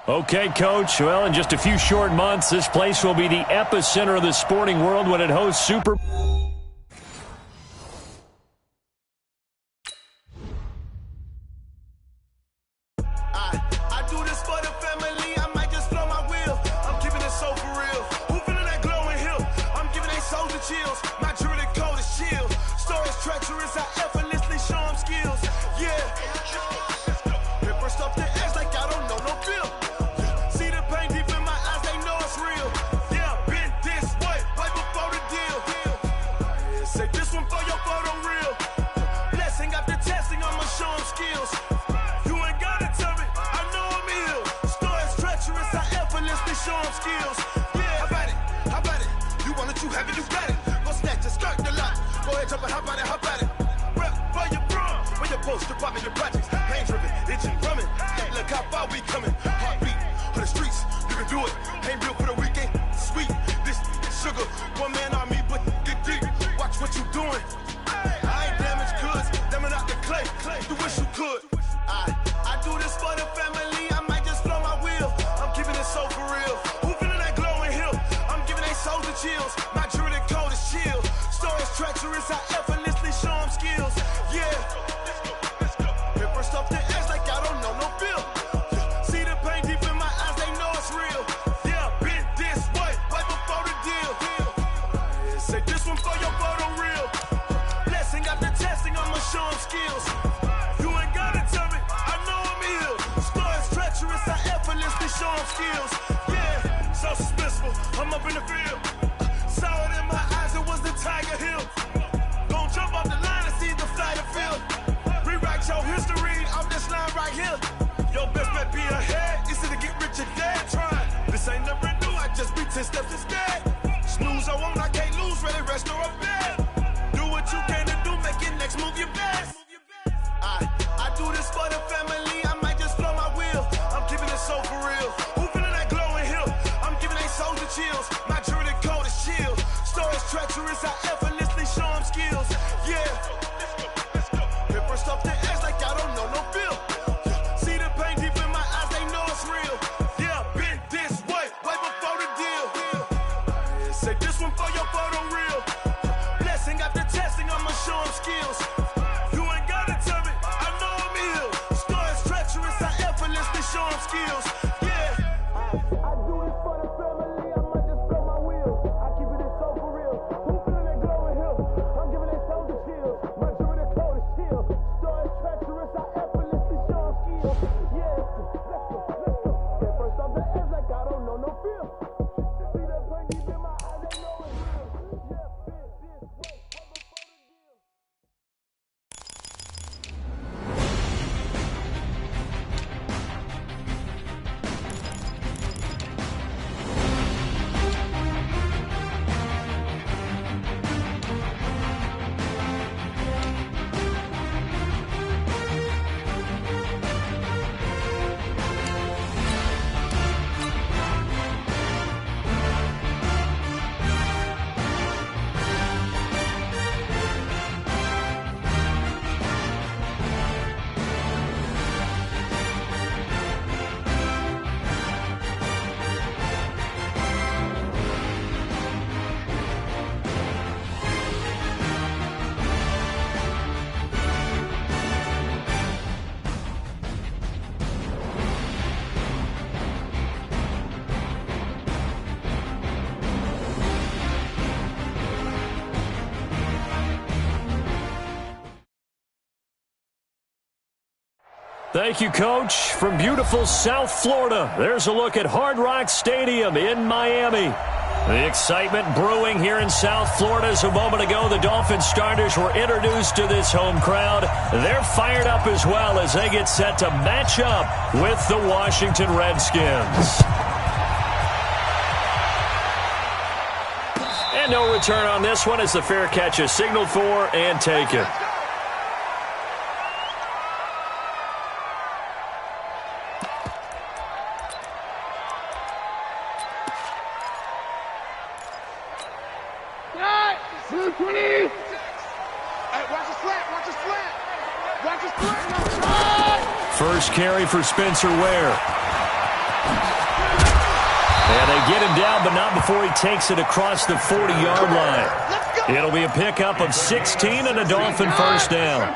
Okay, Coach. Well, in just a few short months, this place will be the epicenter of the sporting world when it hosts Super I do this for the family. I might just blow my wheel. I'm keeping it so for real. Who feeling that glowing hill? I'm giving they souls the chills. My jewelry code is chill. Stories treacherous. I effortlessly show them skills. Yeah. Paper stuff the edge like I don't know no feel. See the pain deep in my eyes. They know it's real. Yeah, been this way right before the deal. Say this one for your photo real. Blessing after testing. I'ma show them skills. You ain't gotta tell me. I know I'm ill. Stories treacherous. I effortlessly show them skills. Yeah, how about it? How about it? You want it, you have it, you got it. Go snatch it, skirt the lot. Go ahead, jump it, how about it? How about it? Rep where you from? Where your post, department, your projects. Pain driven, itching, drumming. Hey, look how far we coming. Heartbeat for the streets. You can do it. Ain't real for the weekend. Sweet. This sugar. One man army, but get deep. Watch what you doing. I ain't damaged goods. Damn out the clay. You wish you could. I do this for the family. I might just blow my wheel. I'm keeping it so for real. Who feeling that glowing hill? I'm giving they souls the chills. My jewelry code is chill. Stories treacherous. I effortlessly show them skills. Yeah. Paper stuff the edge like I don't know no feel. See the pain deep in my eyes. They know it's real. Yeah, been this way right before the deal. Say this one for your photo real. Blessing after testing. I'ma show them skills. You ain't gotta tell me. I know I'm ill. Stories treacherous. I effortlessly show them skills. Yeah, so suspenseful. I'm up in the field. Saw it in my eyes. It was the Tiger Hill. Gon' jump off the line and see the fly the field. Rewrite your history off this line right here. Your best bet be ahead. It's to get rich or dead trying. This ain't never new. I just be 10 steps instead. Snooze I won't. I can't lose. Ready, rest or a bed. Do what you can to do. Make your next move your best. I do this for the family. I might just blow my wheel. I'm keeping it so for real. Who feeling that glowing hill? I'm giving they souls the chills. My jewelry code is chill. Stories treacherous. I effortlessly show them skills. Yeah. Paper stuff the edge like I don't know no feel. See the pain deep in my eyes. They know it's real. Yeah, been this way right before the deal. Say this one for your photo real. Blessing after testing. I'ma show them skills. You ain't gotta tell me. I know I'm ill. Stories treacherous. I effortlessly show them skills. Yeah. I do this for the family. I might just blow my wheel. I keep it so for real. Who feeling that glowing hill? I'm giving they souls the chills. My jewelry code is chill. Stories treacherous. I effortlessly show them skills. Yeah. Let's go. At first off the edge like I don't know no feel. See that pain deep in my eyes. They know it's real. Yeah, been this way right before the deal. Thank you, Coach. From beautiful South Florida, there's a look at Hard Rock Stadium in Miami. The excitement brewing here in South Florida as a moment ago the Dolphins starters were introduced to this home crowd. They're fired up as well as they get set to match up with the Washington Redskins. And no return on this one as the fair catch is signaled for and taken. First carry for Spencer Ware. And they get him down, but not before he takes it across the 40-yard line. It'll be a pickup of 16 and a Dolphin first down.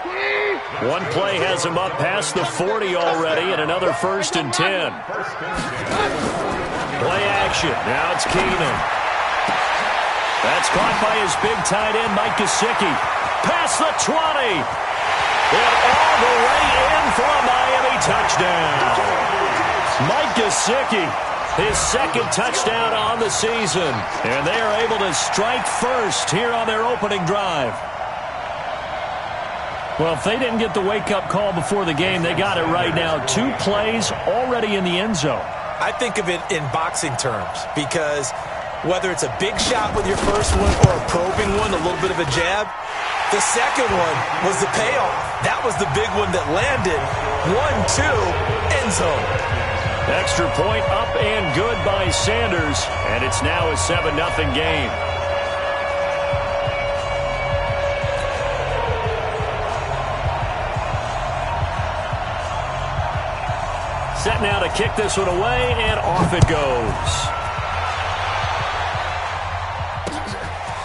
One play has him up past the 40 already, and another 1st and 10. Play action. Now it's Keenan. That's caught by his big tight end, Mike Gesicki. Past the 20. And all the way in for a Miami touchdown. Mike Gesicki, his 2nd touchdown on the season. And they are able to strike first here on their opening drive. Well, if they didn't get the wake-up call before the game, they got it right now. 2 plays already in the end zone. I think of it in boxing terms because whether it's a big shot with your first one or a probing one, a little bit of a jab, the second one was the payoff. That was the big one that landed. 1-2, end zone. Extra point up and good by Sanders, and it's now a 7-0 game. Set now to kick this one away, and off it goes.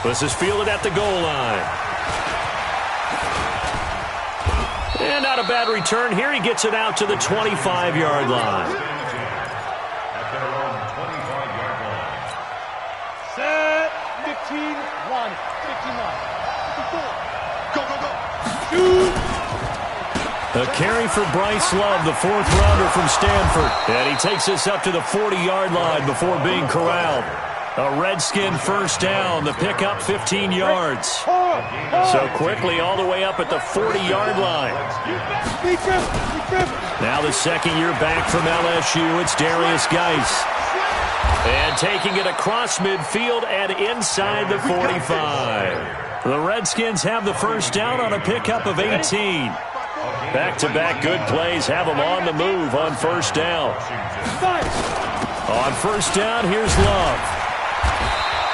This is fielded at the goal line. And not a bad return here. He gets it out to the 25-yard line. Set, 15, 1, 59, 54. Go, go, go. Shoot. A carry for Bryce Love, the 4th-rounder from Stanford. And he takes this up to the 40-yard line before being corralled. A Redskin first down. The pickup 15 yards. So quickly all the way up at the 40-yard line. Now the 2nd year back from LSU, it's Darius Geis. And taking it across midfield and inside the 45. The Redskins have the first down on a pickup of 18. Back-to-back good plays have them on the move on first down. On first down, here's Love.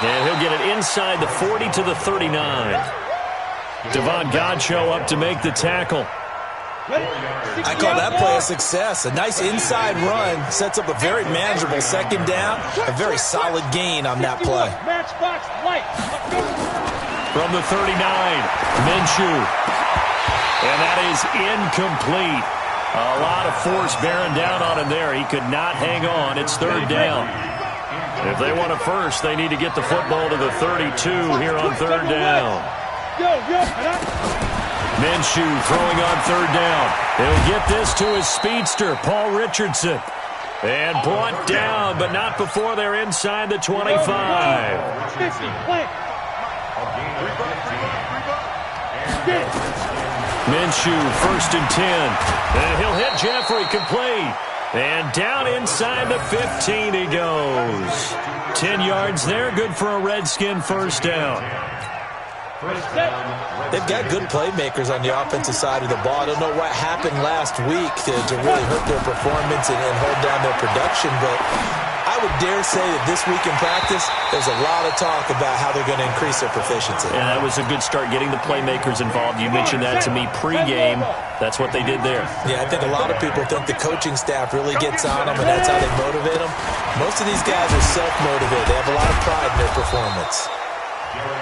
And he'll get it inside the 40 to the 39. Devon Godchaux up to make the tackle. I call that play a success. A nice inside run sets up a very manageable 2nd down. A very solid gain on that play. From the 39, Minshew. And that is incomplete. A lot of force bearing down on him there. He could not hang on. It's 3rd down. If they want a first, they need to get the football to the 32 here on 3rd down. Minshew throwing on 3rd down. He'll get this to his speedster, Paul Richardson. And brought down, but not before they're inside the 25. Minshew, 1st and 10. And he'll hit Jeffrey complete. And down inside the 15 he goes. 10 yards there, good for a Redskin first down. They've got good playmakers on the offensive side of the ball. I don't know what happened last week to really hurt their performance and hold down their production, but I would dare say that this week in practice, there's a lot of talk about how they're going to increase their proficiency. Yeah, that was a good start, getting the playmakers involved. You mentioned that to me pregame. That's what they did there. Yeah, I think a lot of people think the coaching staff really gets on them, and that's how they motivate them. Most of these guys are self-motivated. They have a lot of pride in their performance.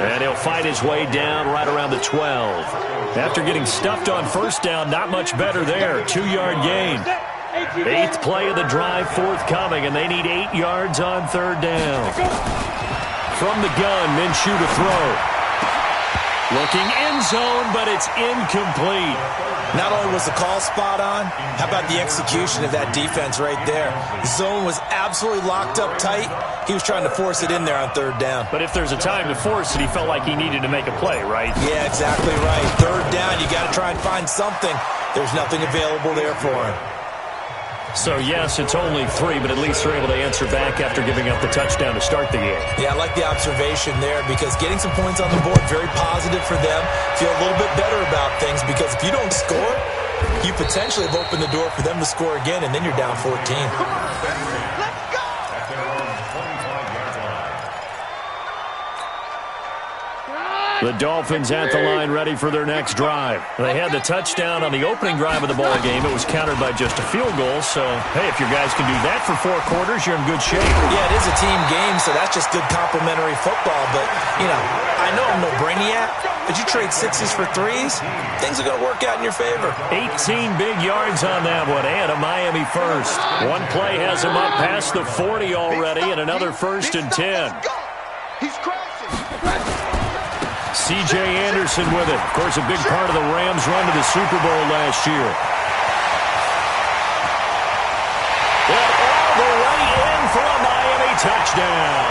And he'll fight his way down right around the 12. After getting stuffed on first down, not much better there. 2-yard gain. 8th play of the drive forthcoming, and they need 8 yards on 3rd down. From the gun, Minshew to throw. Looking end zone, but it's incomplete. Not only was the call spot on, how about the execution of that defense right there? The zone was absolutely locked up tight. He was trying to force it in there on 3rd down. But if there's a time to force it, he felt like he needed to make a play, right? Yeah, exactly right. 3rd down, you got to try and find something. There's nothing available there for him. So, yes, it's only 3, but at least they're able to answer back after giving up the touchdown to start the game. Yeah, I like the observation there because getting some points on the board, very positive for them. Feel a little bit better about things because if you don't score, you potentially have opened the door for them to score again, and then you're down 14. The Dolphins at the line ready for their next drive. They had the touchdown on the opening drive of the ball game. It was countered by just a field goal. So, hey, if your guys can do that for 4 quarters, you're in good shape. Yeah, it is a team game, so that's just good complimentary football. But, you know, I know I'm no brainiac, but you trade 6s for 3s, things are going to work out in your favor. 18 big yards on that one, and a Miami first. One play has him up past the 40 already, and another 1st and 10. He's crashing. C.J. Anderson with it. Of course, a big part of the Rams' run to the Super Bowl last year. And all the way in for a Miami touchdown.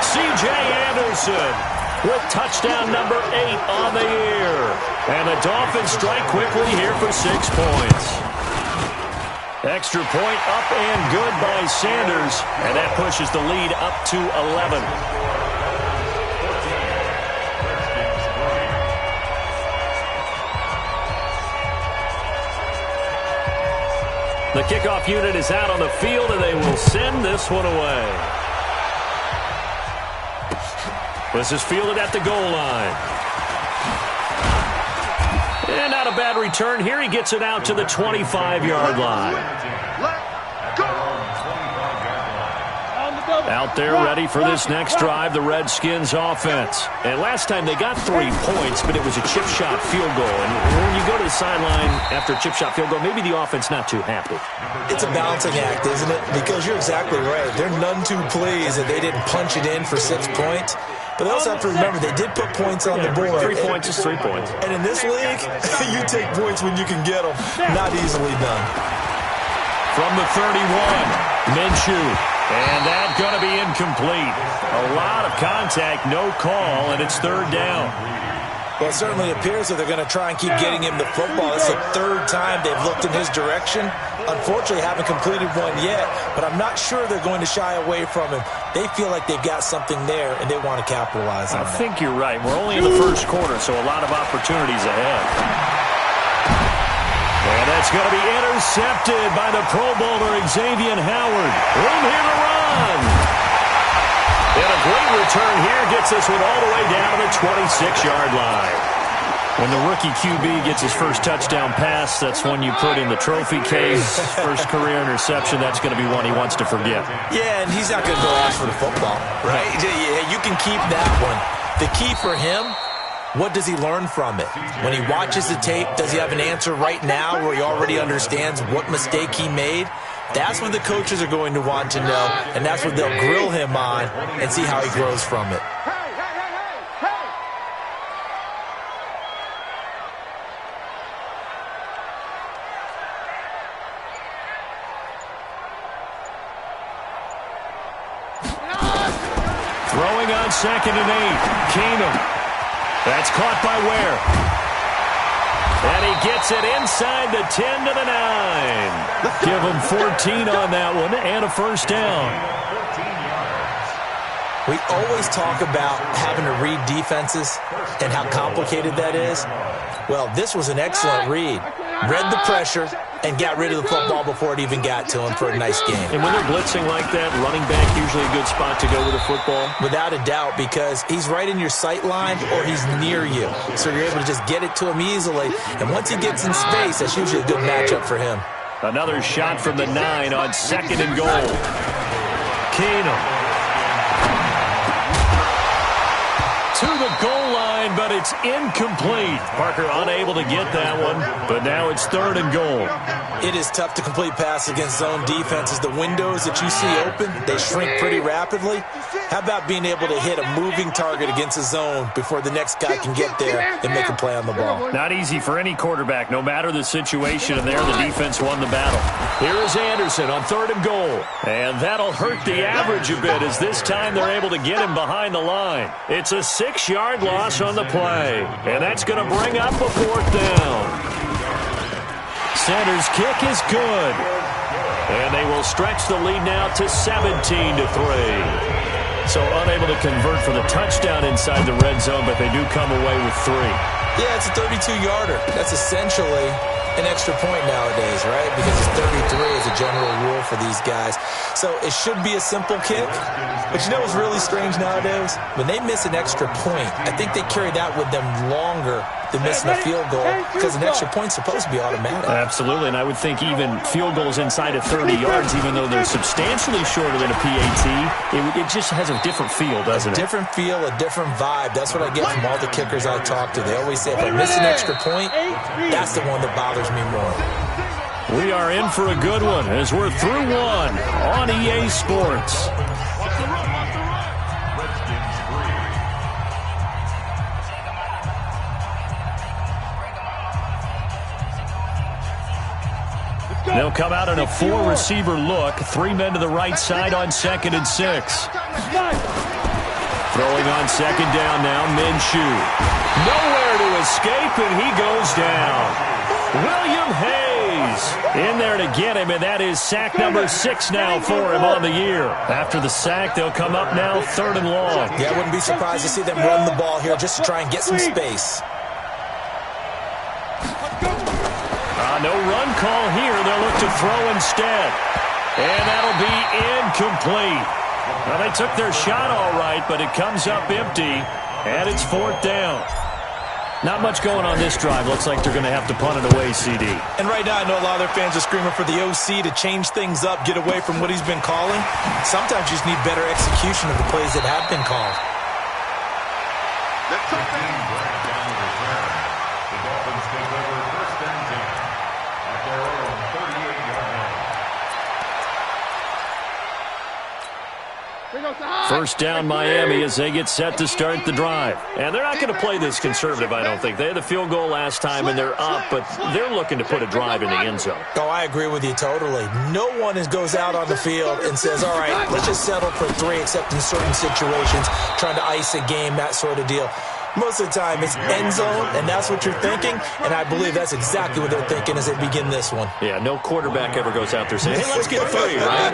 C.J. Anderson with touchdown number 8 on the year. And the Dolphins strike quickly here for 6 points. Extra point up and good by Sanders. And that pushes the lead up to 11. The kickoff unit is out on the field, and they will send this one away. This is fielded at the goal line. And not a bad return here. He gets it out to the 25-yard line. Out there ready for this next drive, the Redskins offense. And last time they got 3 points, but it was a chip shot field goal. And when you go to the sideline after a chip shot field goal, maybe the offense not too happy. It's a balancing act, isn't it? Because you're exactly right. They're none too pleased that they didn't punch it in for 6 points. But they also have to remember they did put points on the board. 3 points is 3 points. And in this league, you take points when you can get them. Not easily done. From the 31, Minshew. And that's going to be incomplete. A lot of contact, no call, and it's 3rd down. Well, it certainly appears that they're going to try and keep getting him the football. It's the 3rd time they've looked in his direction. Unfortunately, haven't completed one yet, but I'm not sure they're going to shy away from him. They feel like they've got something there, and they want to capitalize on it. I think you're right. We're only in the 1st quarter, so a lot of opportunities ahead. And that's going to be intercepted by the Pro Bowler, Xavier Howard. Room here to run. And a great return here gets this one all the way down to the 26-yard line. When the rookie QB gets his first touchdown pass, that's when you put in the trophy case. First career interception, that's going to be one he wants to forget. Yeah, and he's not going to go ask for the football, right? Yeah, you can keep that one. The key for him, what does he learn from it? When he watches the tape, does he have an answer right now where he already understands what mistake he made? That's what the coaches are going to want to know, and that's what they'll grill him on and see how he grows from it. Throwing on 2nd and 8. Keenum. That's caught by Ware. And he gets it inside the 10 to the 9. Give him 14 on that one and a 1st down. We always talk about having to read defenses and how complicated that is. Well, this was an excellent read. Read the pressure and got rid of the football before it even got to him for a nice game. And when they're blitzing like that, running back usually a good spot to go with the football? Without a doubt, because he's right in your sight line or he's near you. So you're able to just get it to him easily. And once he gets in space, that's usually a good matchup for him. Another shot from the 9 on 2nd and goal. Keenum. To the goal line, but it's incomplete. Parker unable to get that one, but now it's 3rd and goal. It is tough to complete passes against zone defenses. The windows that you see open, they shrink pretty rapidly. How about being able to hit a moving target against a zone before the next guy can get there and make a play on the ball? Not easy for any quarterback, no matter the situation, and there the defense won the battle. Here is Anderson on 3rd and goal, and that'll hurt the average a bit as this time they're able to get him behind the line. It's a 6-yard loss on the play, and that's going to bring up a 4th down. Center's kick is good, and they will stretch the lead now to 17-3. So unable to convert for the touchdown inside the red zone, but they do come away with 3. Yeah, it's a 32-yarder. That's essentially an extra point nowadays, right? Because it's 33 as a general rule for these guys. So it should be a simple kick. But you know what's really strange nowadays? When they miss an extra point, I think they carry that with them longer than missing a field goal because an extra point's supposed to be automatic. Absolutely, and I would think even field goals inside of 30 yards, even though they're substantially shorter than a PAT, it just has a different feel, doesn't it? A different feel, a different vibe. That's what I get from all the kickers I talk to. They always say, if I miss an extra point, that's the one that bothers me more. We are in for a good one as we're through one on EA Sports. They'll come out in a 4-receiver look. 3 men to the right side on 2nd and 6. Throwing on 2nd down now, Minshew. Nowhere to escape, and he goes down. William Hayes in there to get him, and that is sack number 6 now for him on the year. After the sack, they'll come up now 3rd and long. Yeah, I wouldn't be surprised to see them run the ball here just to try and get some space. No run call here. They'll look to throw instead. And that'll be incomplete. Well, they took their shot all right, but it comes up empty, and it's 4th down. Not much going on this drive. Looks like they're going to have to punt it away, CD. And right now, I know a lot of their fans are screaming for the OC to change things up, get away from what he's been calling. Sometimes you just need better execution of the plays that have been called. Let's talk that. First down Miami as they get set to start the drive. And they're not going to play this conservative, I don't think. They had the field goal last time, and they're up, but they're looking to put a drive in the end zone. Oh, I agree with you totally. No one goes out on the field and says, all right, let's just settle for 3, except in certain situations, trying to ice a game, that sort of deal. Most of the time, it's end zone, and that's what you're thinking, and I believe that's exactly what they're thinking as they begin this one. Yeah, no quarterback ever goes out there saying, hey, let's get 3, right?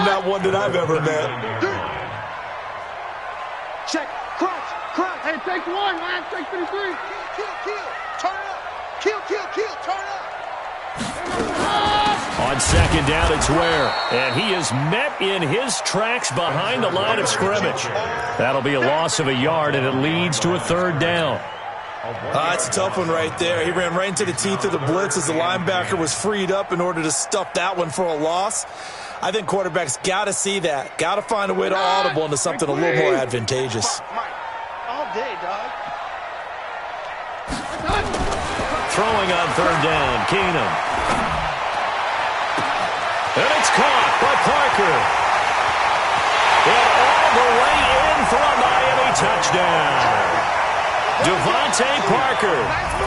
Not one that I've ever met. Check, crunch. Hey, take 1, man. Take 3. Kill. Turn up. Kill. Turn up. On 2nd down, it's Ware. And he is met in his tracks behind the line of scrimmage. That'll be a loss of a yard, and it leads to a 3rd down. It's a tough one right there. He ran right into the teeth of the blitz as the linebacker was freed up in order to stuff that one for a loss. I think quarterbacks got to see that. Got to find a way to audible into something a little more advantageous. All day, dog. Throwing on 3rd down, Keenum. And it's caught by Parker. And all the way in for a Miami touchdown. Devontae Parker,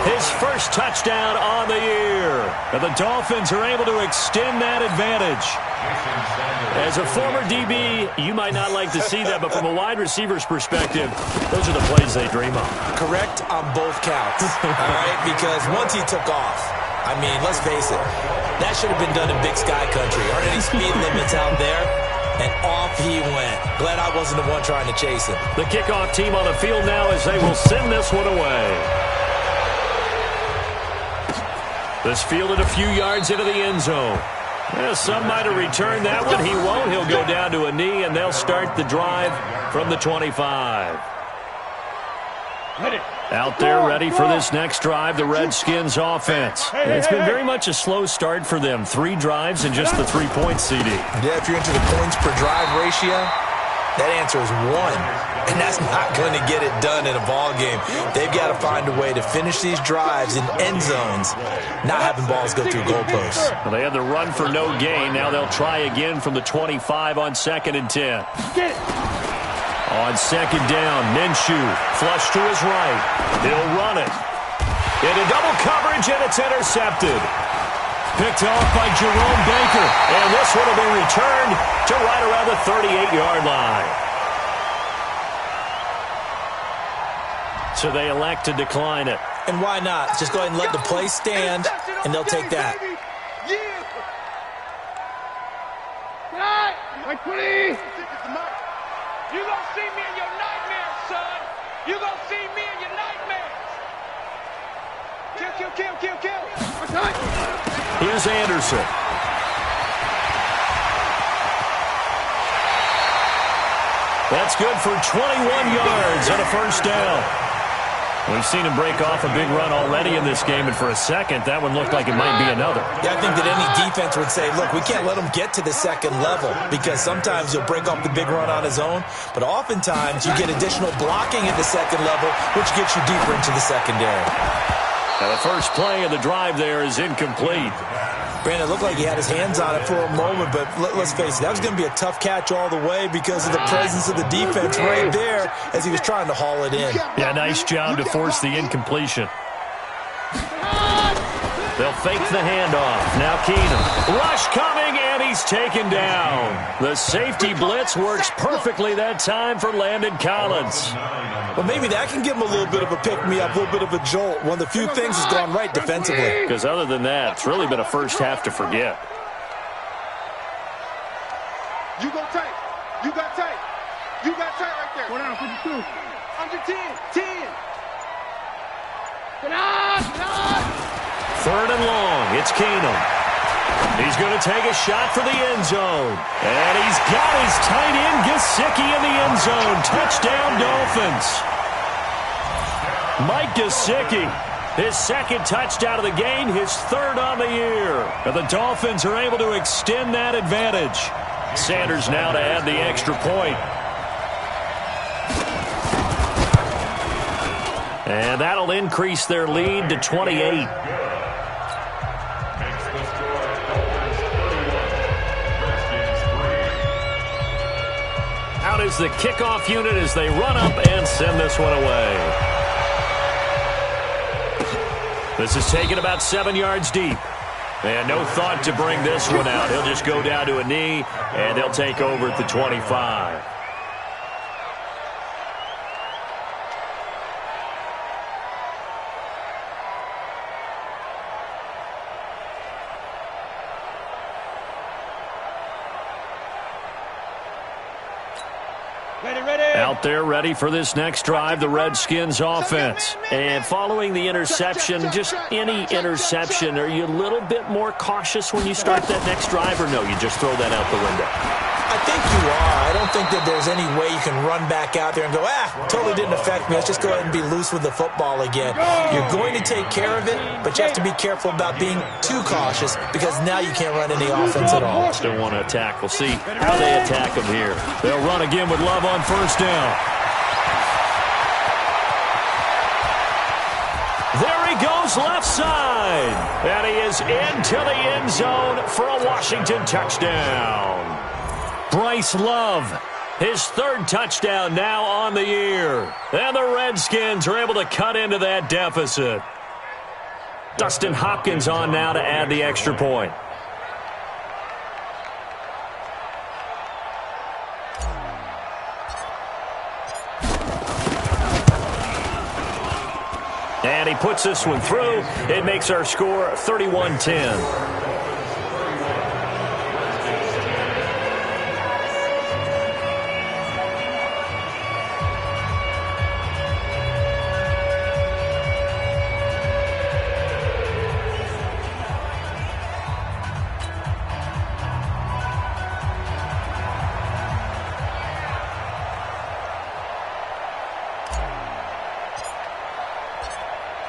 his first touchdown on the year. And the Dolphins are able to extend that advantage. As a former DB, you might not like to see that, but from a wide receiver's perspective, those are the plays they dream of. Correct on both counts, all right? Because once he took off, I mean, let's face it, that should have been done in Big Sky Country. Aren't any speed limits out there? And off he went. Glad I wasn't the one trying to chase him. The kickoff team on the field now as they will send this one away. This fielded a few yards into the end zone. Yeah, some might have returned that one. He won't. He'll go down to a knee, and they'll start the drive from the 25. Out there ready for this next drive, the Redskins offense. It's been very much a slow start for them. 3 drives and just the 3 points, CD. Yeah, if you're into the points per drive ratio, that answer is 1. And that's not going to get it done in a ball game. They've got to find a way to finish these drives in end zones, not having balls go through goalposts. Well, they had the run for no gain. Now they'll try again from the 25 on 2nd and 10. Get it. On 2nd down, Minshew, flush to his right. He'll run it. Into double coverage, and it's intercepted. Picked off by Jerome Baker. And this one will be returned to right around the 38-yard line. So they elect to decline it. And why not? Just go ahead and let the play stand, and they'll take that. Like 20. You gonna see me in your nightmares, son. You gonna see me in your nightmares. Kill, kill, kill, kill, kill. Here's Anderson. That's good for 21 yards and a first down. We've seen him break off a big run already in this game, and for a second, that one looked like it might be another. Yeah, I think that any defense would say, look, we can't let him get to the second level because sometimes he'll break off the big run on his own, but oftentimes you get additional blocking at the second level, which gets you deeper into the secondary. Now the first play of the drive there is incomplete. Brandon, it looked like he had his hands on it for a moment, but let's face it, that was going to be a tough catch all the way because of the presence of the defense right there as he was trying to haul it in. Yeah, nice job to force the incompletion. They'll fake the handoff. Now Keenum. Rush coming, and he's taken down. The safety blitz works perfectly that time for Landon Collins. Well, maybe that can give him a little bit of a pick-me-up, a little bit of a jolt. One of the few things has gone right defensively. Because other than that, it's really been a first half to forget. You go tight. You got tight. You got tight right there. Go down, 52. Under 10. 10. Get on. Third and long. It's Keenum. He's going to take a shot for the end zone. And he's got his tight end, Gesicki, in the end zone. Touchdown, Dolphins. Mike Gesicki, his second touchdown of the game, his third on the year. And the Dolphins are able to extend that advantage. Sanders now to add the extra point. And that'll increase their lead to 28. Out is the kickoff unit as they run up and send this one away. This is taken about 7 yards deep. And no thought to bring this one out. He'll just go down to a knee, and they'll take over at the 25. Out there ready for this next drive, the Redskins offense. And following the interception, just any interception, are you a little bit more cautious when you start that next drive, or no, you just throw that out the window? I think you are. I don't think that there's any way you can run back out there and go, totally didn't affect me. Let's just go ahead and be loose with the football again. You're going to take care of it, but you have to be careful about being too cautious because now you can't run any offense at all. Still want to attack. We'll see how they attack them here. They'll run again with Love on first down. There he goes left side. And he is into the end zone for a Washington touchdown. Bryce Love, his third touchdown now on the year. And the Redskins are able to cut into that deficit. Dustin Hopkins on now to add the extra point. And he puts this one through. It makes our score 31-10.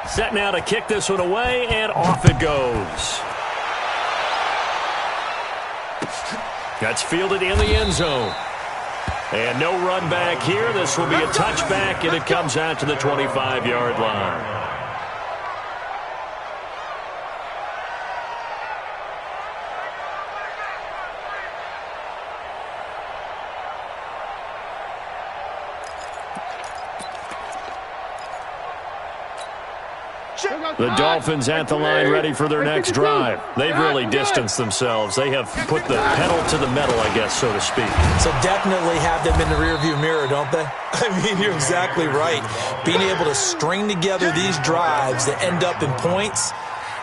Set now to kick this one away, and off it goes. That's fielded in the end zone. And no run back here. This will be a touchback, and it comes out to the 25-yard line. The Dolphins at the line ready for their next drive. They've really distanced themselves. They have put the pedal to the metal, I guess, so to speak. So definitely have them in the rearview mirror, don't they? I mean, you're exactly right. Being able to string together these drives that end up in points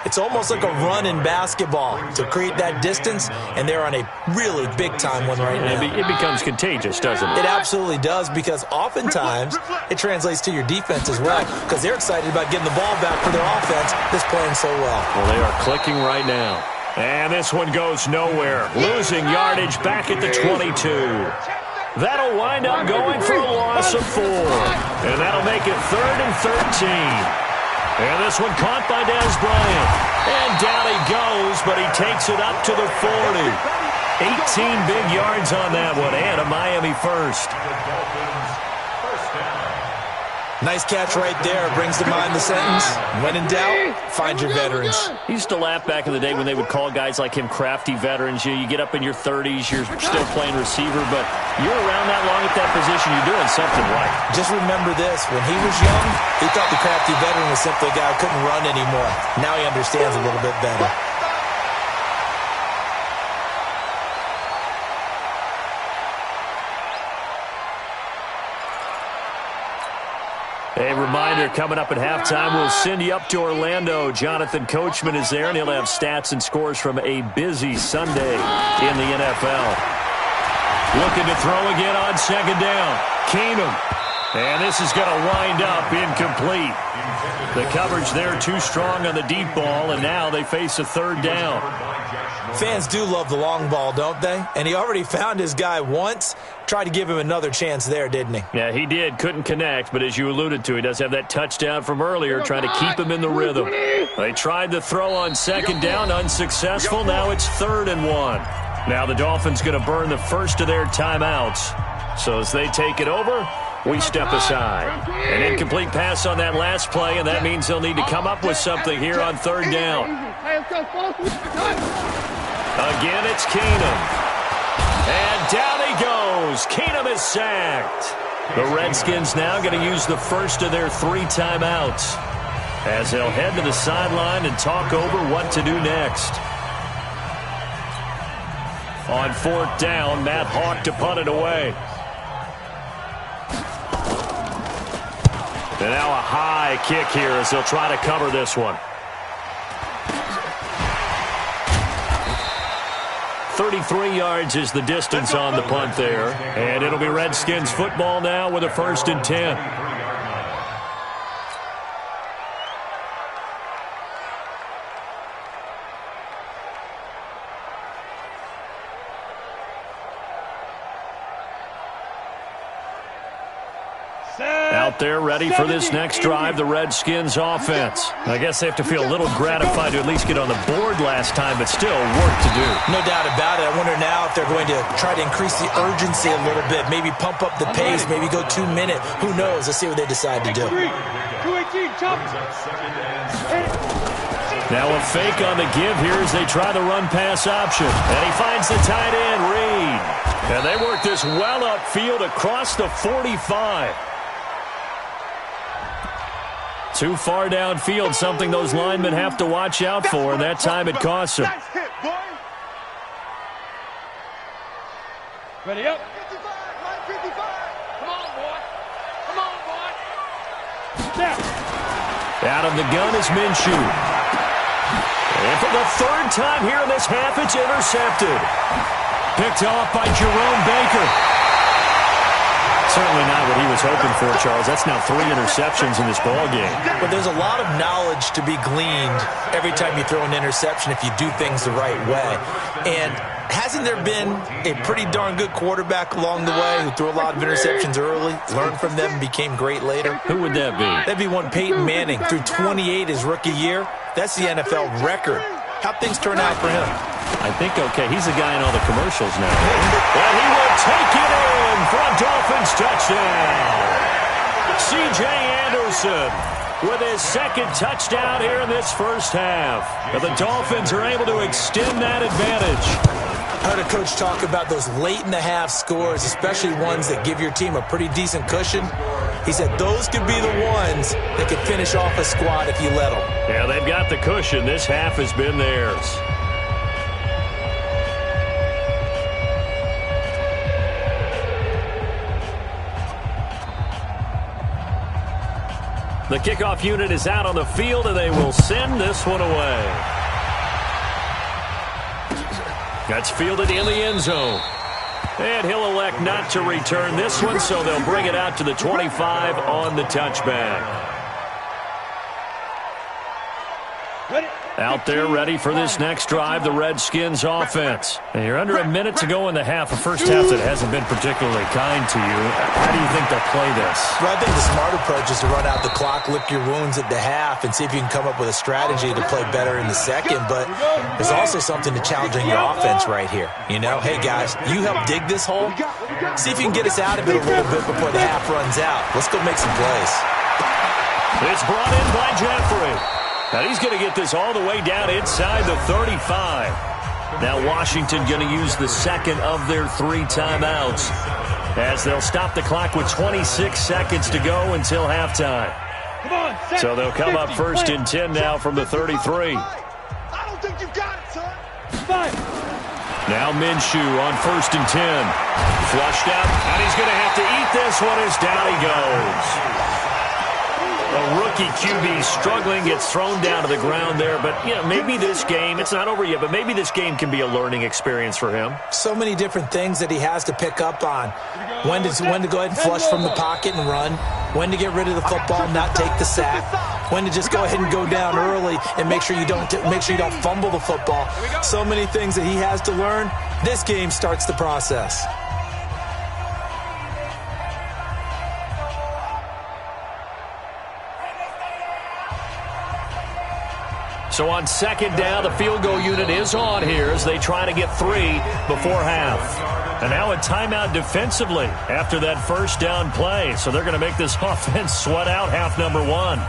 It's almost like a run in basketball to create that distance, and they're on a really big-time one right now. It becomes contagious, doesn't it? It absolutely does, because oftentimes it translates to your defense as well, because they're excited about getting the ball back for their offense that's playing so well. Well, they are clicking right now. And this one goes nowhere. Losing yardage back at the 22. That'll wind up going for a loss of 4. And that'll make it 3rd and 13. And this one caught by Des Bryant. And down he goes, but he takes it up to the 40. 18 big yards on that one, and a Miami first. Nice catch right there. Brings to mind the sentence, when in doubt, find your veterans. He used to laugh back in the day when they would call guys like him crafty veterans. You get up in your 30s, you're still playing receiver, but you're around that long at that position, you're doing something right. Just remember this. When he was young, he thought the crafty veteran was simply a guy who couldn't run anymore. Now he understands a little bit better. A reminder, coming up at halftime, we'll send you up to Orlando. Jonathan Coachman is there, and he'll have stats and scores from a busy Sunday in the NFL. Looking to throw again on 2nd down. Keenum. And this is going to wind up incomplete. The coverage there too strong on the deep ball, and now they face a 3rd down. Fans do love the long ball, don't they? And he already found his guy once. Tried to give him another chance there, didn't he? Yeah, he did. Couldn't connect, but as you alluded to, he does have that touchdown from earlier, trying to keep him in the rhythm. They tried to throw on 2nd down, unsuccessful. Now it's 3rd and 1. Now the Dolphins going to burn the first of their timeouts. So as they take it over, we step aside. An incomplete pass on that last play, and that means they'll need to come up with something here on 3rd down. Again, it's Keenum. And down he goes. Keenum is sacked. The Redskins now going to use the first of their 3 timeouts as they'll head to the sideline and talk over what to do next. On 4th down, Matt Hawk to punt it away. And now a high kick here as they'll try to cover this one. 33 yards is the distance on the punt there. And it'll be Redskins football now with a 1st and 10. Out there ready for this next drive, the Redskins offense. I guess they have to feel a little gratified to at least get on the board last time, but still work to do. No doubt about it. I wonder now if they're going to try to increase the urgency a little bit, maybe pump up the pace, maybe go 2 minute. Who knows? Let's see what they decide to do. Now a fake on the give here as they try the run-pass option. And he finds the tight end, Reed. And they work this well upfield across the 45. Too far downfield, something those linemen have to watch out for, and that time it costs them. Ready up. 55, line 55. Come on, boy. Come on, boy. Step. Out of the gun is Minshew. And for the 3rd time here in this half, it's intercepted. Picked off by Jerome Baker. Certainly not what he was hoping for, Charles. That's now 3 interceptions in this ballgame. But there's a lot of knowledge to be gleaned every time you throw an interception if you do things the right way. And hasn't there been a pretty darn good quarterback along the way who threw a lot of interceptions early, learned from them, and became great later? Who would that be? That'd be one Peyton Manning. Threw 28 his rookie year. That's the NFL record. How'd things turn out for him? I think, okay, he's the guy in all the commercials now. And he will take it in for a Dolphins touchdown. C.J. Anderson with his 2nd touchdown here in this first half. And the Dolphins are able to extend that advantage. I heard a coach talk about those late-in-the-half scores, especially ones that give your team a pretty decent cushion. He said those could be the ones that could finish off a squad if you let them. Yeah, they've got the cushion. This half has been theirs. The kickoff unit is out on the field, and they will send this one away. That's fielded in the end zone. And he'll elect not to return this one, so they'll bring it out to the 25 on the touchback. Out there ready for this next drive, the Redskins offense. And you're under a minute to go in the half, a first half that hasn't been particularly kind to you. How do you think they'll play this? Well, I think the smart approach is to run out the clock, lick your wounds at the half, and see if you can come up with a strategy to play better in the second. But there's also something to challenging your offense right here. You know, hey, guys, you help dig this hole. See if you can get us out of it a little bit before the half runs out. Let's go make some plays. It's brought in by Jeffrey. And he's going to get this all the way down inside the 35. Now Washington going to use the second of their 3 timeouts as they'll stop the clock with 26 seconds to go until halftime. So they'll come up first and 10 now from the 33. I don't think you got it, son. Now Minshew on first and 10. Flushed out, and he's going to have to eat this one as down he goes. A rookie QB struggling, gets thrown down to the ground there. But, you know, maybe this game, it's not over yet, but maybe this game can be a learning experience for him. So many different things that he has to pick up on. When to go ahead and flush from the pocket and run. When to get rid of the football and not take the sack. When to just go ahead and go down early and make sure you don't fumble the football. So many things that he has to learn. This game starts the process. So on second down, the field goal unit is on here as they try to get 3 before half. And now a timeout defensively after that first down play. So they're going to make this offense sweat out half number 1.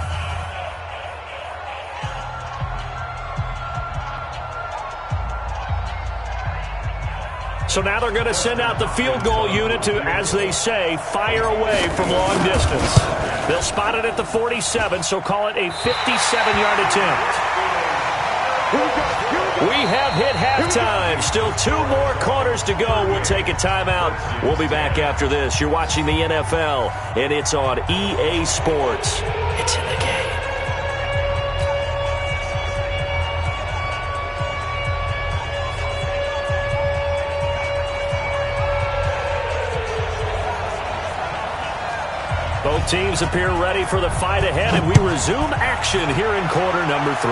So now they're going to send out the field goal unit to, as they say, fire away from long distance. They'll spot it at the 47, so call it a 57-yard attempt. We have hit halftime. Still 2 more quarters to go. We'll take a timeout. We'll be back after this. You're watching the NFL, and it's on EA Sports. It's in the game. Both teams appear ready for the fight ahead, and we resume action here in quarter number 3.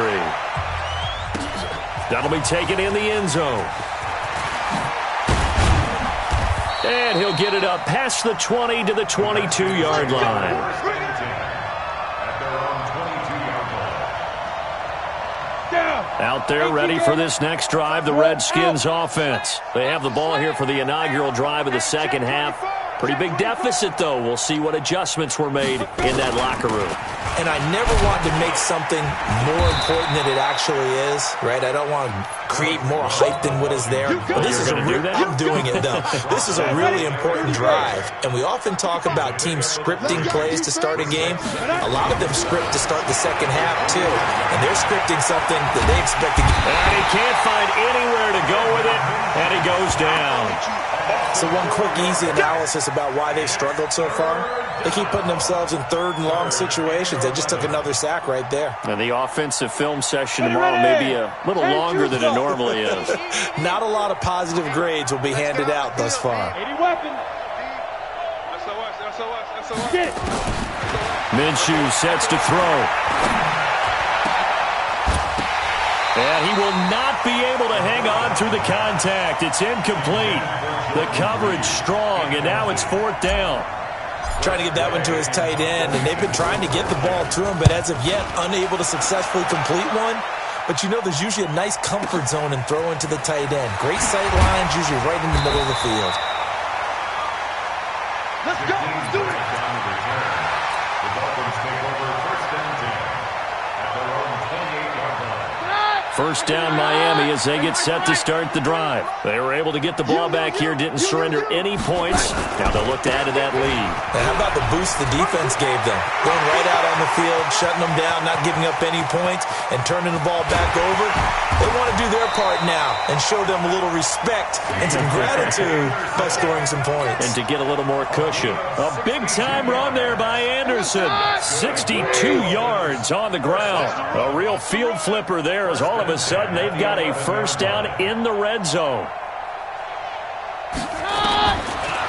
That'll be taken in the end zone. And he'll get it up past the 20 to the 22-yard line. Out there ready for this next drive, the Redskins offense. They have the ball here for the inaugural drive of the second half. Pretty big deficit, though. We'll see what adjustments were made in that locker room. And I never want to make something more important than it actually is, right? I don't want to create more hype than what is there. But this is I'm doing it, though. This is a really important drive. And we often talk about teams scripting plays to start a game. A lot of them script to start the second half, too. And they're scripting something that they expect to get. And he can't find anywhere to go with it, and he goes down. So one quick, easy analysis about why they've struggled so far. They keep putting themselves in 3rd and long situations. They just took another sack right there. And the offensive film session tomorrow may be a little longer than it normally is. Not a lot of positive grades will be handed out thus far. Minshew sets to throw. And he will not be able to hang on through the contact. It's incomplete. The coverage strong, and now it's 4th down. Trying to get that one to his tight end, and they've been trying to get the ball to him, but as of yet, unable to successfully complete one. But you know there's usually a nice comfort zone in throwing to the tight end. Great sight lines, usually right in the middle of the field. Let's go. Let's do it. The Dolphins take over first and 10 at their own 28-yard line. First down Miami as they get set to start the drive. They were able to get the ball back here, didn't surrender any points. Now they'll look to add to that lead. And how about the boost the defense gave them? Going right out on the field, shutting them down, not giving up any points, and turning the ball back over. They want to do their part now and show them a little respect and some gratitude by scoring some points. And to get a little more cushion. A big-time run there by Anderson. 62 yards on the ground. A real field flipper there as all of a sudden they've got a first down in the red zone.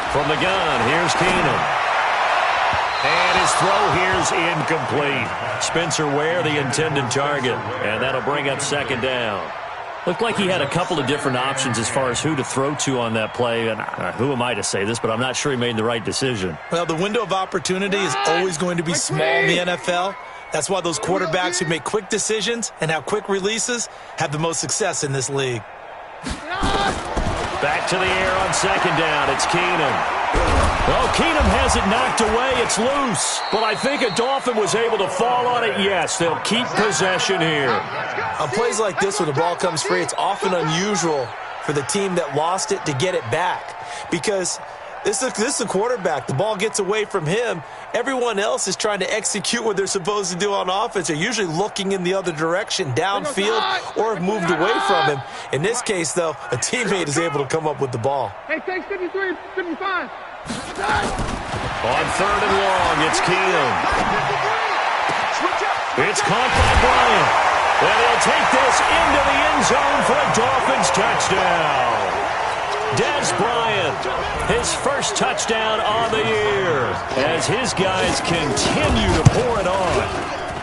From the gun, here's Keenum. And his throw here's incomplete. Spencer Ware, the intended target. And that'll bring up second down. Looked like he had a couple of different options as far as who to throw to on that play. And who am I to say this, but I'm not sure he made the right decision. Well, the window of opportunity is always going to be small in the NFL. That's why those quarterbacks who make quick decisions and have quick releases have the most success in this league. Back to the air on second down. It's Keenum. Well, Keenum has it knocked away. It's loose. But I think a Dolphin was able to fall on it. Yes, they'll keep possession here. On plays like this where the ball comes free, it's often unusual for the team that lost it to get it back. Because this is a quarterback. The ball gets away from him. Everyone else is trying to execute what they're supposed to do on offense. They're usually looking in the other direction, downfield, or have moved away from him. In this case, though, a teammate is able to come up with the ball. Hey, take 53, 55. On third and long, it's Keenum. It's caught by Bryant. And he'll take this into the end zone for a Dolphins touchdown. Dez Bryant, his first touchdown on the year as his guys continue to pour it on.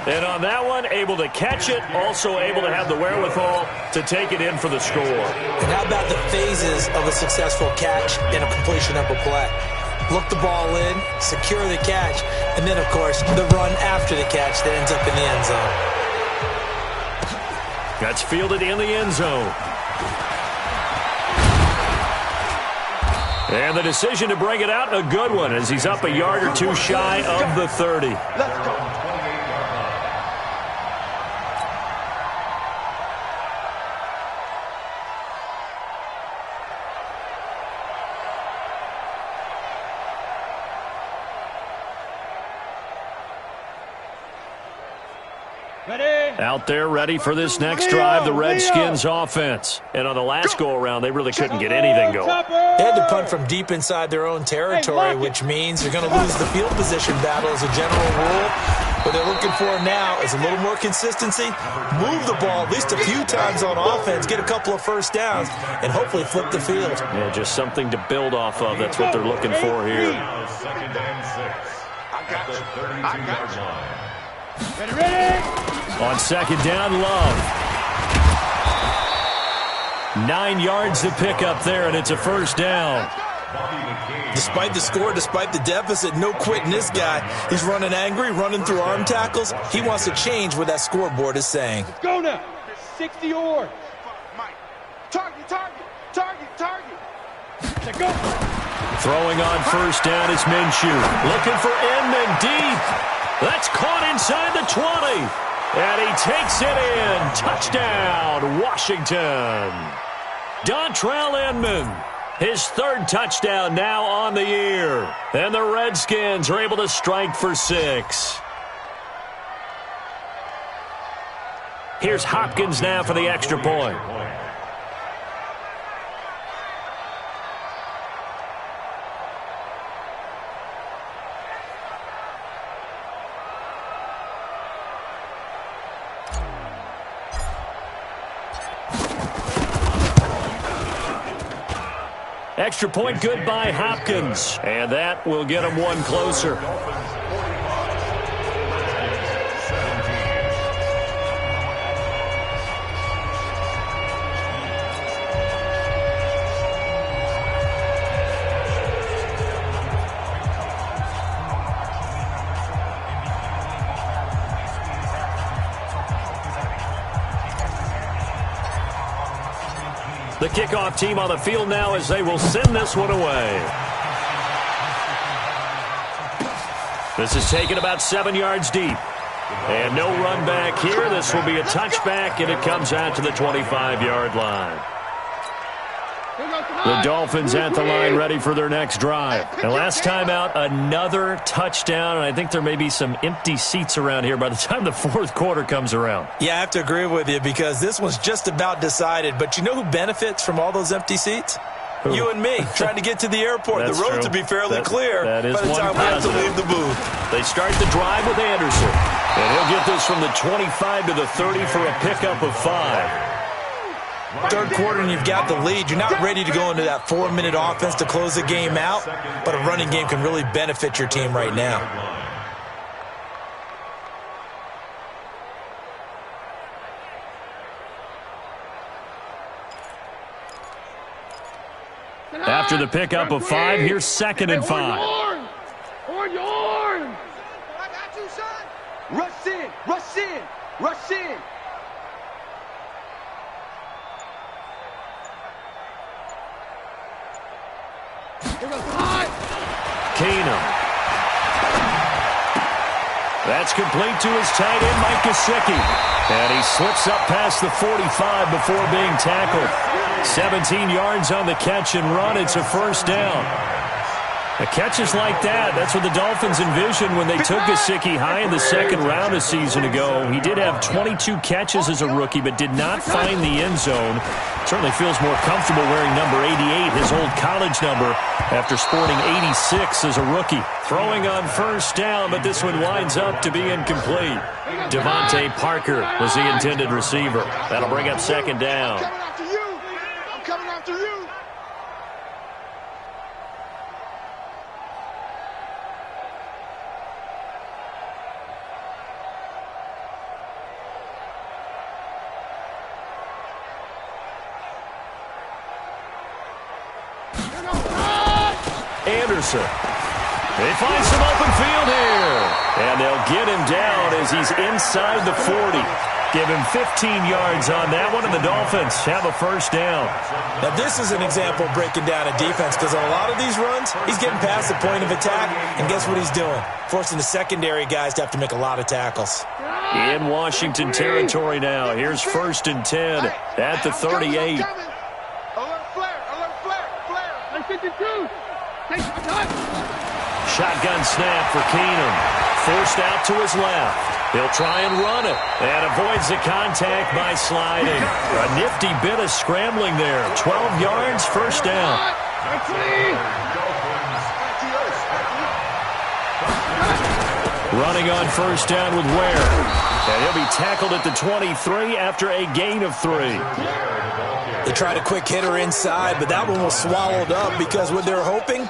And on that one, able to catch it, also able to have the wherewithal to take it in for the score. And how about the phases of a successful catch and a completion of a play? Look the ball in, secure the catch, and then, of course, the run after the catch that ends up in the end zone. That's fielded in the end zone. And the decision to bring it out, a good one, as he's up a yard or two shy of the 30. Let's go. Out there ready for this next drive, the Redskins offense. And on the last go-around, they really couldn't get anything going. They had to punt from deep inside their own territory, which means they're going to lose the field position battle as a general rule. What they're looking for now is a little more consistency, move the ball at least a few times on offense, get a couple of first downs, and hopefully flip the field. Yeah, just something to build off of. That's what they're looking for here. Second and 6. I got you. Ready? On second down, Love. 9 yards to pick up there, and it's a first down. Despite the score, despite the deficit, no quitting this guy. He's running angry, running through arm tackles. He wants to change what that scoreboard is saying. Let's go now. 60 yards. Target, target, target, target. Let's go. Throwing on first down is Minshew. Looking for Inman deep. That's caught inside the 20. And he takes it in. Touchdown, Washington. Dontrell Inman, his third touchdown now on the year. And the Redskins are able to strike for 6. Here's Hopkins now for the extra point. Extra point good by Hopkins. And that will get him one closer. The kickoff team on the field now as they will send this one away. This is taken about 7 yards deep. And no run back here. This will be a touchback, and it comes out to the 25-yard line. The Dolphins at the line ready for their next drive. And last time out, another touchdown, and I think there may be some empty seats around here by the time the fourth quarter comes around. Yeah, I have to agree with you because this one's just about decided. But you know who benefits from all those empty seats? Who? You and me, trying to get to the airport. The roads will be fairly clear by the time we have to leave the booth. They start the drive with Anderson. And he'll get this from the 25 to the 30 for a pickup of 5. Third quarter and you've got the lead. You're not ready to go into that 4-minute offense to close the game out, but a running game can really benefit your team right now. After the pickup of 5, here's 2nd and 5. On your arm! I got you, son! Rush in! Rush in! Rush in! Keenum. That's complete to his tight end, Mike Gesicki. And he slips up past the 45 before being tackled. 17 yards on the catch and run. It's a first down. The catches like that, that's what the Dolphins envisioned when they took Gesicki high in the second round a season ago. He did have 22 catches as a rookie, but did not find the end zone. Certainly feels more comfortable wearing number 88, his old college number, after sporting 86 as a rookie. Throwing on first down, but this one winds up to be incomplete. Devontae Parker was the intended receiver. That'll bring up 2nd down. I'm coming after you. Anderson. They find some open field here. And they'll get him down as he's inside the 40. Give him 15 yards on that one, and the Dolphins have a first down. Now, this is an example of breaking down a defense because on a lot of these runs, he's getting past the point of attack, and guess what he's doing? Forcing the secondary guys to have to make a lot of tackles. In Washington territory now. Here's 1st and 10 at the 38. Alert flare, alert flare, flare. Let's get the truth. Take the touch. Shotgun snap for Keenum. Forced out to his left. He'll try and run it. And avoids the contact by sliding. A nifty bit of scrambling there. 12 yards, first down. Running on first down with Ware. And he'll be tackled at the 23 after a gain of 3. They tried a quick hitter inside, but that one was swallowed up because what they're hoping,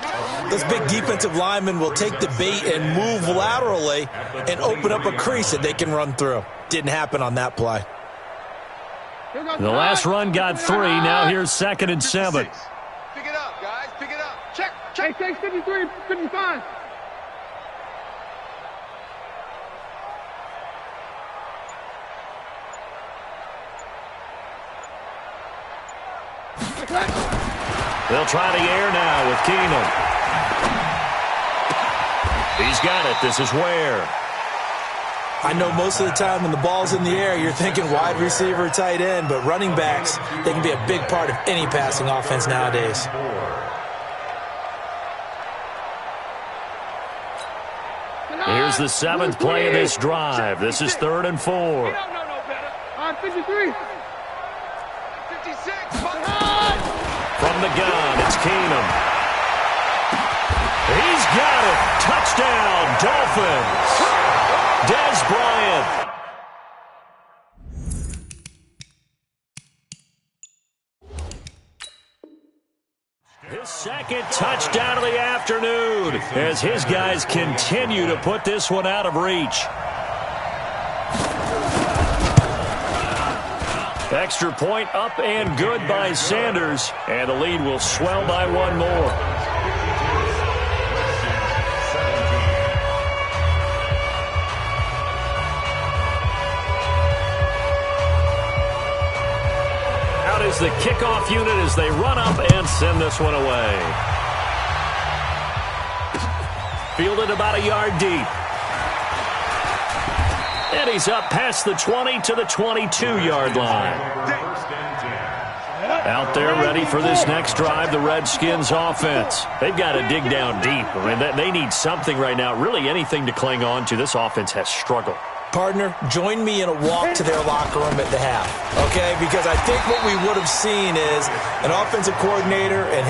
those big defensive linemen will take the bait and move laterally and open up a crease that they can run through. Didn't happen on that play. The last run got 3. Now here's 2nd and 7. Pick it up, guys. Pick it up. Check. Hey, take 53, 55. They'll try the air now with Keenum. He's got it. This is Ware. I know most of the time when the ball's in the air, you're thinking wide receiver, tight end, but running backs, they can be a big part of any passing offense nowadays. Here's the 7th play of this drive. This is 3rd and 4. We don't know no better. 53. 56. From the gun, it's Keenum. He's got it. Touchdown, Dolphins. Dez Bryant. His 2nd touchdown of the afternoon as his guys continue to put this one out of reach. Extra point up and good by Sanders, and the lead will swell by 1 more. Out is the kickoff unit as they run up and send this one away. Fielded about a yard deep. And he's up past the 20 to the 22-yard line. Out there ready for this next drive, the Redskins offense. They've got to dig down deep. I mean, they need something right now, really anything to cling on to. This offense has struggled. Partner, join me in a walk to their locker room at the half, okay? Because I think what we would have seen is an offensive coordinator and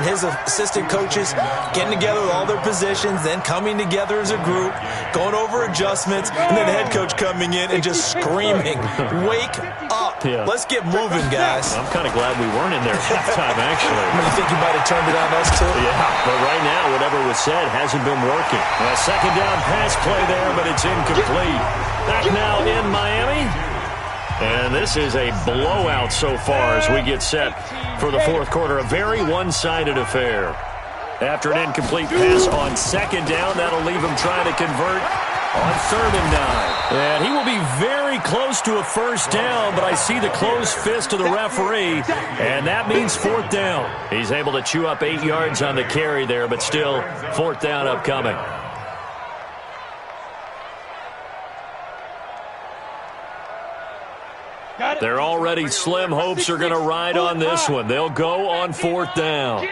his assistant coaches getting together with all their positions, then coming together as a group, going over adjustments, and then the head coach coming in and just screaming, "Wake up. Yeah. Let's get moving, guys." I'm kind of glad we weren't in there at halftime, actually. You think you might have turned it on us, too? Yeah, but right now, whatever was said hasn't been working. A second down pass play there, but it's incomplete. Back now in Miami. And this is a blowout so far as we get set for the fourth quarter. A very one-sided affair. After an incomplete pass on second down, that'll leave him trying to convert on 3rd and 9. And he will be very close to a first down, but I see the closed fist of the referee, and that means 4th down. He's able to chew up 8 yards on the carry there, but still 4th down upcoming. They're already slim hopes are going to ride on this one. They'll go on 4th down.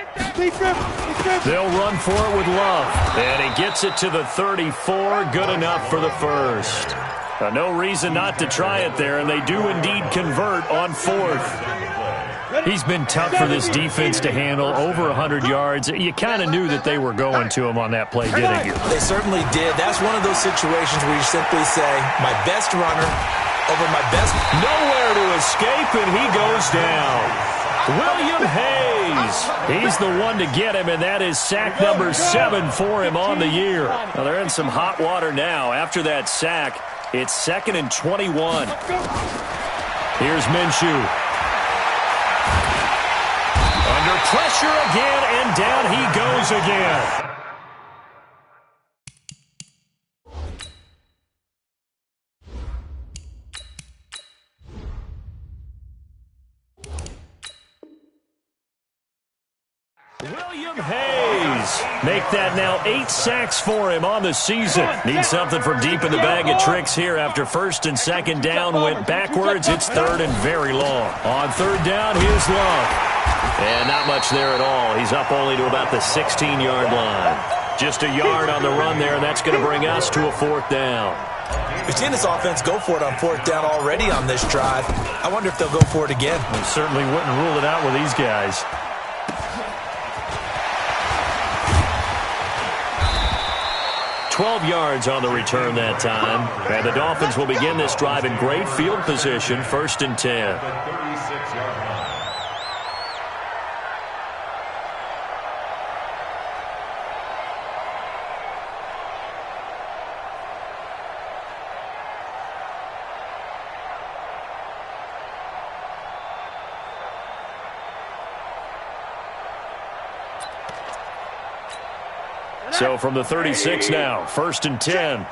They'll run for it with Love. And he gets it to the 34. Good enough for the first. No reason not to try it there, and they do indeed convert on 4th. He's been tough for this defense to handle, over 100 yards. You kind of knew that they were going to him on that play, didn't you? They certainly did. That's one of those situations where you simply say, my best runner over my best. Nowhere to escape, and he goes down. William Hayes. He's the one to get him, and that is sack number 7 for him on the year. Now, they're in some hot water now. After that sack, it's 2nd and 21. Here's Minshew. Under pressure again, and down he goes again. William Hayes. Make that now 8 sacks for him on the season. Needs something from deep in the bag of tricks here after 1st and 2nd down went backwards. It's 3rd and very long. On 3rd down, here's Love. And not much there at all. He's up only to about the 16-yard line. Just a yard on the run there, and that's going to bring us to a 4th down. We've seen this offense go for it on 4th down already on this drive. I wonder if they'll go for it again. We certainly wouldn't rule it out with these guys. 12 yards on the return that time. And the Dolphins will begin this drive in great field position, 1st and 10. So from the 36 now, 1st and 10.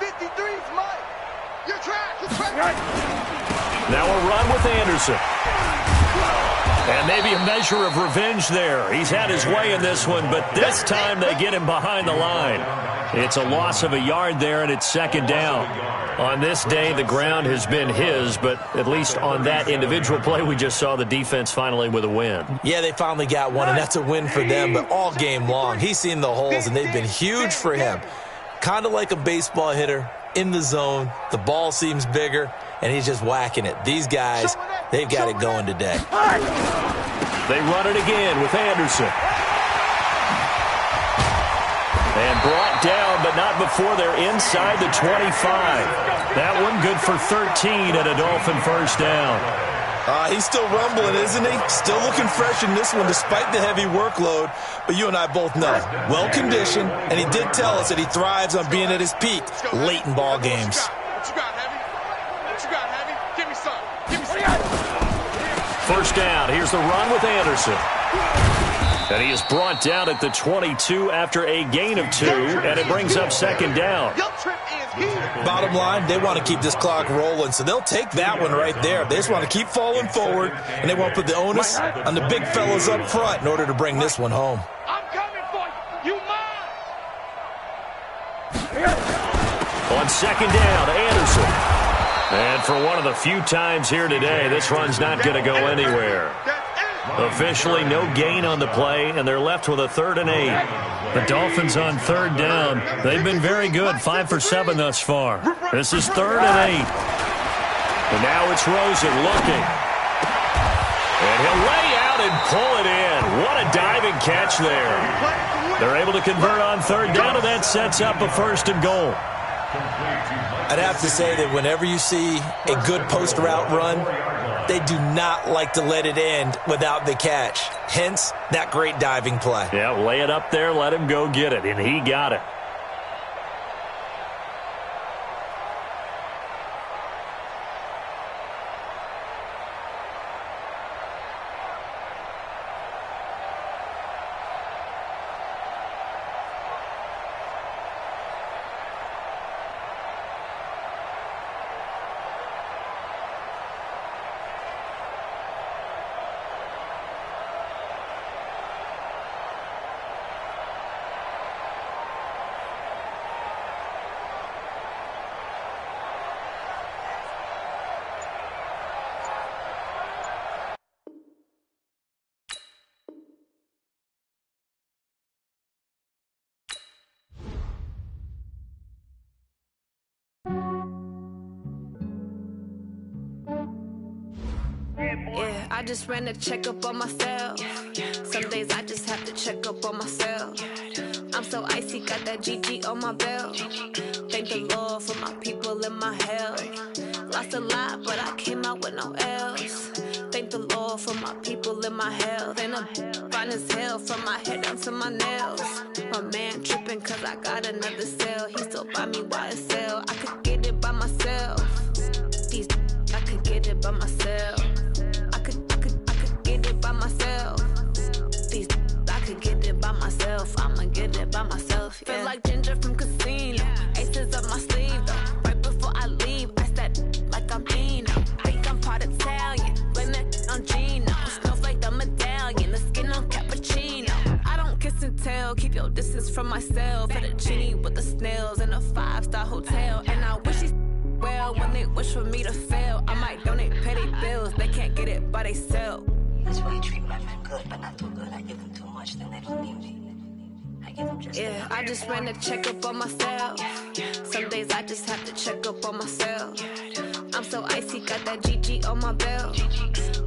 Now a run with Anderson. And maybe a measure of revenge there. He's had his way in this one, but this time they get him behind the line. It's a loss of a yard there, and it's 2nd down. On this day, the ground has been his, but at least on that individual play, we just saw the defense finally with a win. Yeah, they finally got one, and that's a win for them, but all game long, he's seen the holes, and they've been huge for him. Kind of like a baseball hitter in the zone. The ball seems bigger, and he's just whacking it. These guys, they've got it going today. They run it again with Anderson. And brought down, but not before they're inside the 25. That one good for 13 and a Dolphin first down. He's still rumbling, isn't he? Still looking fresh in this one despite the heavy workload. But you and I both know, well-conditioned, and he did tell us that he thrives on being at his peak late in ball games. What you got, Heavy? What you got, Heavy? Give me some. Give me some. First down. Here's the run with Anderson. And he is brought down at the 22 after a gain of 2, and it brings up 2nd down. Bottom line, they want to keep this clock rolling, so they'll take that one right there. They just want to keep falling forward, and they want to put the onus on the big fellas up front in order to bring this one home. I'm coming for you. You mine. On 2nd down, Anderson. And for one of the few times here today, this run's not going to go anywhere. Officially no gain on the play, and they're left with a 3rd and 8. The Dolphins on 3rd down. They've been very good, 5 for 7 thus far. This is 3rd and 8. And now it's Rosen looking. And he'll lay out and pull it in. What a diving catch there. They're able to convert on 3rd down, and that sets up a 1st and goal. I'd have to say that whenever you see a good post route run, they do not like to let it end without the catch. Hence, that great diving play. Yeah, lay it up there, let him go get it, and he got it. Yeah, I just ran a checkup on myself. Some days I just have to check up on myself. I'm so icy, got that GG on my belt. Thank the Lord for my people and my health. Lost a lot, but I came out with no L's. Thank the Lord for my people and my health. And I'm fine as hell from my head down to my nails. My man tripping cause I got another cell. He still buy me YSL. I could get it by myself. These I could get it by myself. I could get it by myself. These I could get it by myself. I'ma get it by myself. Yeah. Feel like Ginger from Casino. Aces up my sleeve though. Right before I leave, I start like I'm Dino. Think I'm part Italian. Blame that on Gino. Snowflake the medallion. The skin on cappuccino. I don't kiss and tell. Keep your distance from myself. Fettuccine with the snails in a 5-star hotel. And I wish he's well when they wish for me to fail. I might donate petty bills. They can't get it by themselves. That's why you treat my friend good, but not too good. I give them too much, then they don't need me. I give them just yeah, I just ran a checkup on myself. Some days I just have to check up on myself. I'm so icy, got that GG on my belt.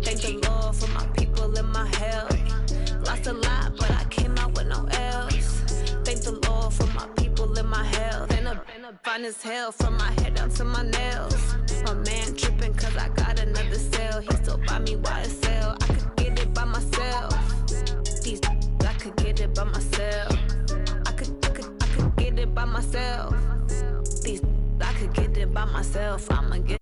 Thank the Lord for my people and my health. Lost a lot, but I came out with no L's. Thank the Lord for my people and my health. And I'm fine as hell from my head down to my nails. My man tripping cause I got another cell. He still buy me YSL. I could get it by myself. These I could get it by myself. I could get it by myself. These I could get it by myself. I'ma get